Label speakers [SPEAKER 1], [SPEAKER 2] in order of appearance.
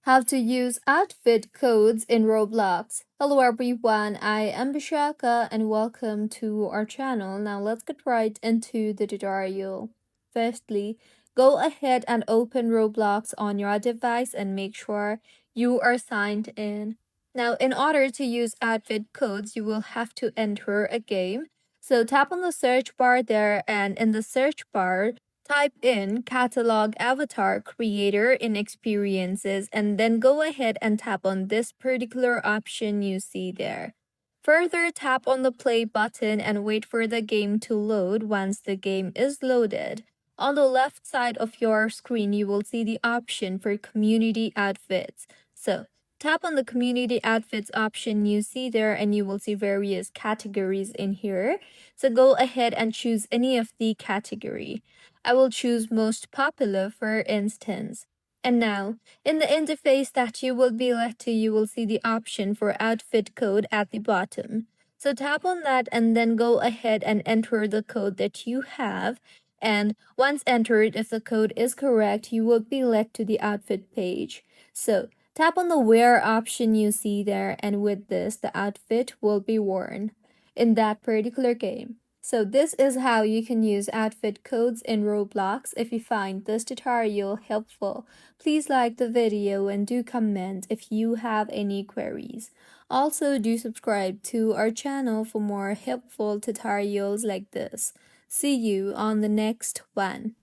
[SPEAKER 1] How to use outfit codes in Roblox. Hello everyone, I am Bishaka and welcome to our channel. Now let's get right into the tutorial. Firstly, go ahead and open Roblox on your device and make sure you are signed in. Now in order to use outfit codes, you will have to enter a game. So tap on the search bar there, and in the search bar, type in Catalog Avatar Creator in Experiences and then go ahead and tap on this particular option you see there. Further, tap on the play button and wait for the game to load. Once the game is loaded, on the left side of your screen, you will see the option for community outfits. So, tap on the community outfits option you see there and you will see various categories in here. So, go ahead and choose any of the category. I will choose most popular for instance. And now, in the interface that you will be led to, you will see the option for outfit code at the bottom. So tap on that and then go ahead and enter the code that you have. And once entered, if the code is correct, you will be led to the outfit page. So tap on the wear option you see there, and with this, the outfit will be worn in that particular game. So this is how you can use outfit codes in Roblox. If you find this tutorial helpful, please like the video and do comment if you have any queries. Also, do subscribe to our channel for more helpful tutorials like this. See you on the next one.